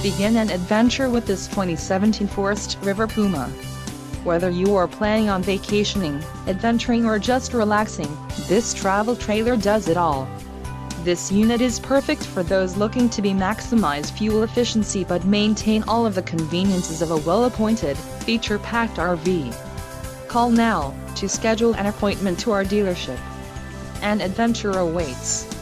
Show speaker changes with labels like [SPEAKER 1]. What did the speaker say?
[SPEAKER 1] Begin an adventure with this 2017 Forest River Puma. Whether you are planning on vacationing, adventuring or just relaxing, this travel trailer does it all. This unit is perfect for those looking to maximize fuel efficiency but maintain all of the conveniences of a well-appointed, feature-packed RV. Call now to schedule an appointment to our dealership. An adventure awaits.